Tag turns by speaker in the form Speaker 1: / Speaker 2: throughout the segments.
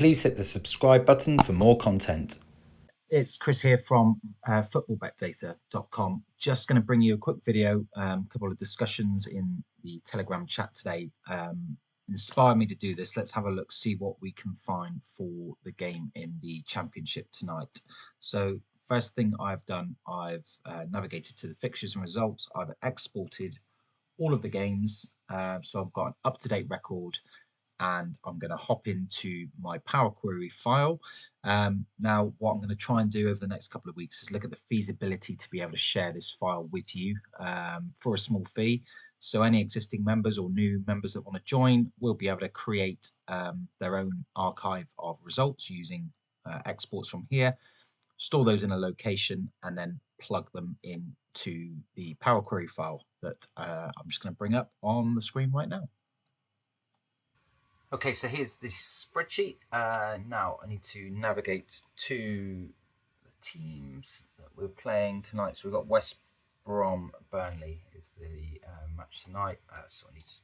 Speaker 1: Please hit the subscribe button for more content.
Speaker 2: It's Chris here from footballbetdata.com. Just going to bring you a quick video, a couple of discussions in the Telegram chat today. Inspired me to do this. Let's have a look, see what we can find for the game in the Championship tonight. So first thing I've done, I've navigated to the fixtures and results. I've exported all of the games. So I've got an up-to-date record, and I'm going to hop into my Power Query file. Now, what I'm going to try and do over the next couple of weeks is look at the feasibility to be able to share this file with you for a small fee. So any existing members or new members that want to join will be able to create their own archive of results using exports from here, store those in a location, and then plug them into the Power Query file that I'm just going to bring up on the screen right now.
Speaker 1: Okay, so here's the spreadsheet. Now I need to navigate to the teams that we're playing tonight. So we've got West Brom, Burnley is the match tonight. So I need to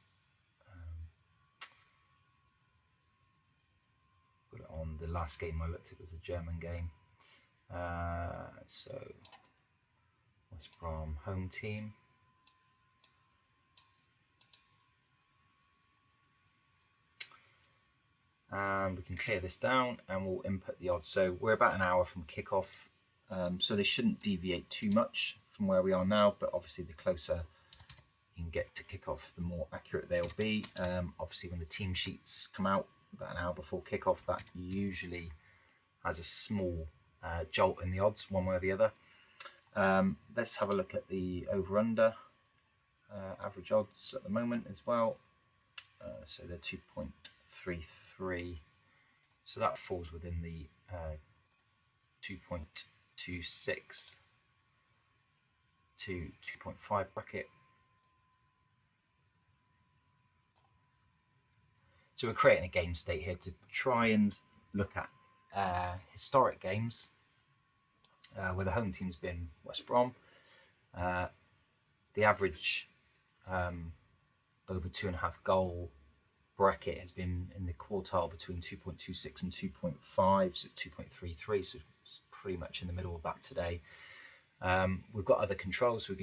Speaker 1: put it on. The last game I looked at was the German game. So West Brom home team. And we can clear this down and we'll input the odds. So we're about an hour from kickoff, so they shouldn't deviate too much from where we are now, but obviously the closer you can get to kickoff, the more accurate they'll be. Obviously when the team sheets come out about an hour before kickoff, that usually has a small jolt in the odds one way or the other. Let's have a look at the over-under average odds at the moment as well. So they're 2.33, so that falls within the 2.26 to 2.5 bracket. So we're creating a game state here to try and look at historic games where the home team's been West Brom. The average over 2.5 goal bracket has been in the quartile between 2.26 and 2.5, so 2.33, so it's pretty much in the middle of that today. We've got other controls, so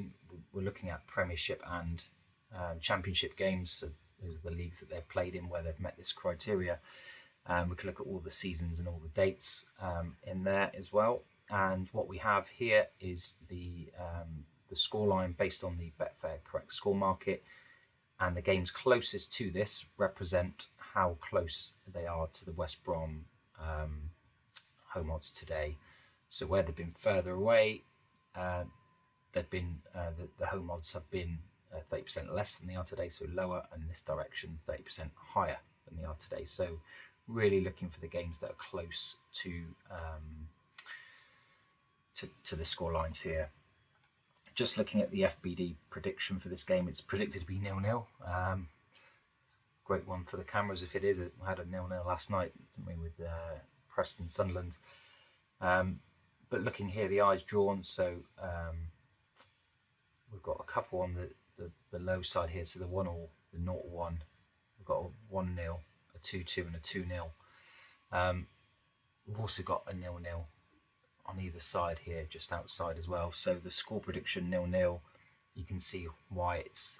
Speaker 1: we're looking at Premiership and Championship games, so those are the leagues that they've played in where they've met this criteria. We can look at all the seasons and all the dates in there as well. And what we have here is the scoreline based on the Betfair Correct Score Market. And the games closest to this represent how close they are to the West Brom home odds today. So where they've been further away, they've been the home odds have been 30% less than they are today, so lower, and in this direction 30% higher than they are today. So really looking for the games that are close to the score lines here. Just looking at the FBD prediction for this game, it's predicted to be 0-0. Great one for the cameras if it is. It had a 0-0 last night, didn't we, with Preston Sunderland. But looking here, the eye's drawn, so we've got a couple on the low side here, so the 1-1, the 0-1. We've got a 1-0, a 2-2 and a 2-0. We've also got a 0-0 on either side here, just outside as well. So the score prediction 0-0, you can see why it's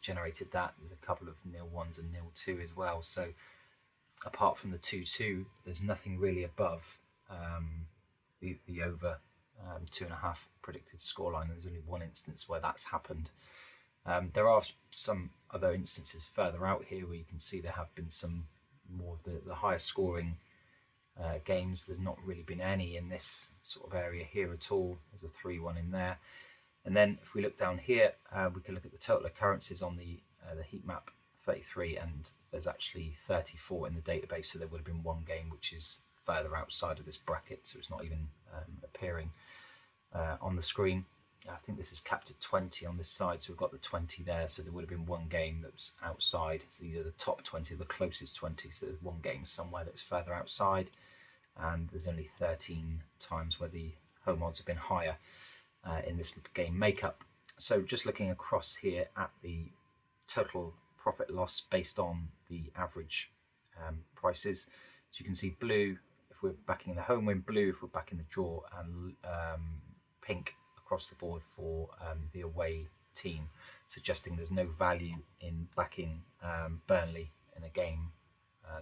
Speaker 1: generated that. There's a couple of 0-1s and 0-2 as well. So apart from the 2-2, there's nothing really above the over 2.5 predicted scoreline. There's only one instance where that's happened. There are some other instances further out here where you can see there have been some more of the higher scoring games. There's not really been any in this sort of area here at all. There's a 3-1 in there. And then if we look down here, we can look at the total occurrences on the heat map 33, and there's actually 34 in the database. So there would have been one game which is further outside of this bracket, so it's not even appearing on the screen. I think this is capped at 20 on this side, so we've got the 20 there, so there would have been one game that was outside. So these are the top 20, the closest 20, so there's one game somewhere that's further outside, and there's only 13 times where the home odds have been higher in this game makeup. So just looking across here at the total profit loss based on the average prices. So you can see blue if we're backing the home win, blue if we're backing the draw, and pink across the board for the away team, suggesting there's no value in backing Burnley in a game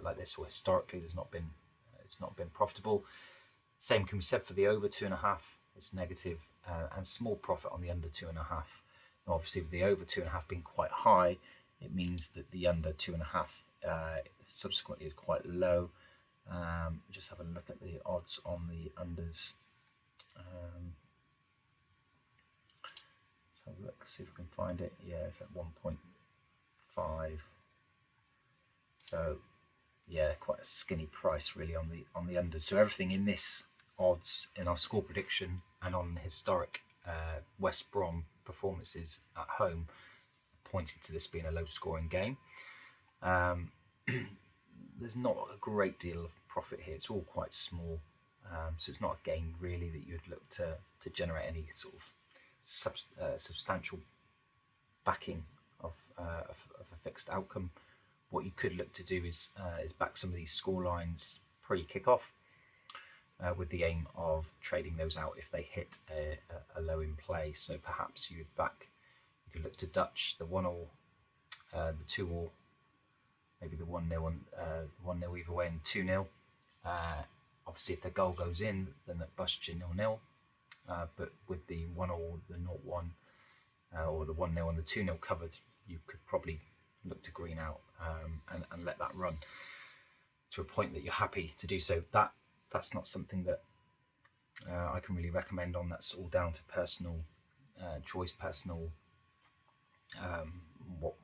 Speaker 1: like this, or historically it's not been profitable. Same can be said for the over 2.5. It's negative, and small profit on the under 2.5. Now, obviously, with the over 2.5 being quite high, it means that the under 2.5 subsequently is quite low. Just have a look at the odds on the unders. Let's have a look, see if we can find it. Yeah, it's at 1.5. So yeah, quite a skinny price really on the unders. So everything in this odds in our score prediction and on historic West Brom performances at home pointed to this being a low scoring game. There's not a great deal of profit here. It's all quite small, so it's not a game really that you'd look to generate any sort of substantial backing of a fixed outcome. What you could look to do is back some of these score lines pre-kickoff, with the aim of trading those out if they hit a low in play. So perhaps you could look to Dutch the 1-1, the 2-1, maybe the 1-0 and 1-0 either way, and 2-0. Obviously, if the goal goes in, then that busts you 0-0. But with the 1-0, the 0-1, or the 1-0 and the 2-0 covered, you could probably look to green out and let that run to a point that you're happy to do so. That's not something that I can really recommend on. That's all down to personal choice, personal what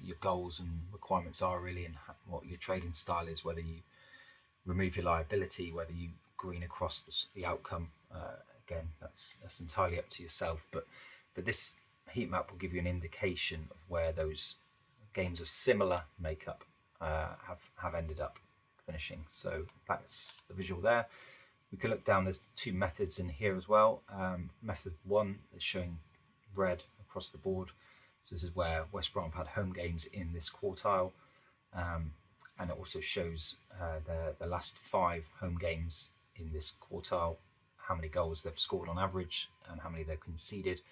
Speaker 1: your goals and requirements are really, and what your trading style is. Whether you remove your liability, whether you green across the outcome. Again, that's entirely up to yourself. But this heat map will give you an indication of where those games of similar makeup have ended up finishing. So that's the visual there. We can look down. There's two methods in here as well. Method 1 is showing red across the board. So this is where West Brom have had home games in this quartile, and it also shows the last 5 home games in this quartile, how many goals they've scored on average and how many they've conceded.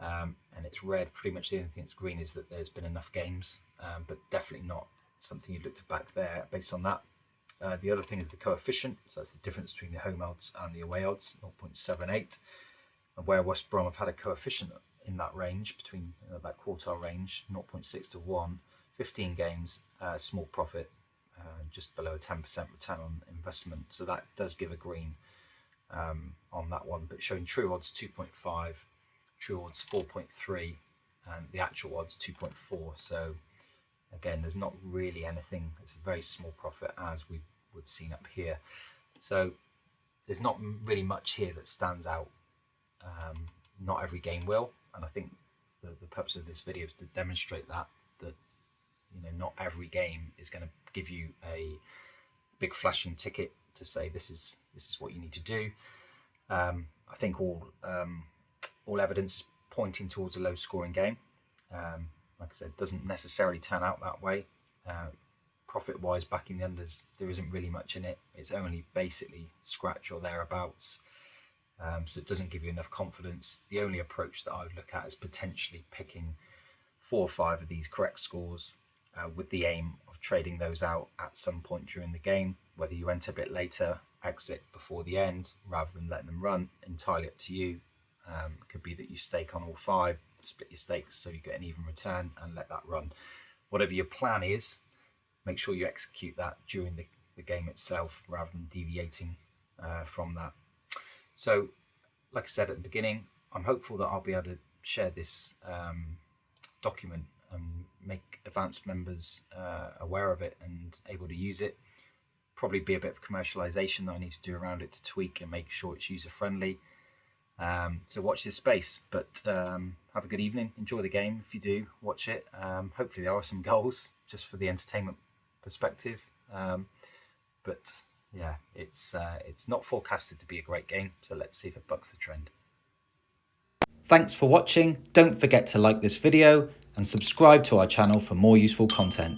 Speaker 1: And it's red. Pretty much the only thing that's green is that there's been enough games, but definitely not something you'd look to back there based on that. The other thing is the coefficient. So that's the difference between the home odds and the away odds, 0.78. And where West Brom have had a coefficient in that range, between that quartile range, 0.6 to 1, 15 games, small profit, just below a 10% return on investment. So that does give a green on that one, but showing true odds 2.5, true odds 4.3, and the actual odds 2.4. So again, there's not really anything. It's a very small profit, as we've seen up here. So there's not really much here that stands out. Not every game will, and I think the purpose of this video is to demonstrate that not every game is going to give you a big flashing ticket to say this is what you need to do. I think all evidence is pointing towards a low scoring game. Like I said, doesn't necessarily turn out that way. Profit wise, backing the unders, there isn't really much in it. It's only basically scratch or thereabouts. So it doesn't give you enough confidence. The only approach that I would look at is potentially picking 4 or 5 of these correct scores, with the aim of trading those out at some point during the game. Whether you enter a bit later, exit before the end, rather than letting them run, entirely up to you. It could be that you stake on all 5, split your stakes so you get an even return and let that run. Whatever your plan is, make sure you execute that during the game itself, rather than deviating from that. So, like I said at the beginning, I'm hopeful that I'll be able to share this document and make advanced members aware of it and able to use it. Probably be a bit of commercialization that I need to do around it to tweak and make sure it's user friendly. So watch this space, but have a good evening. Enjoy the game if you do watch it. Hopefully there are some goals just for the entertainment perspective. But yeah, it's not forecasted to be a great game. So let's see if it bucks the trend. Thanks for watching. Don't forget to like this video and subscribe to our channel for more useful content.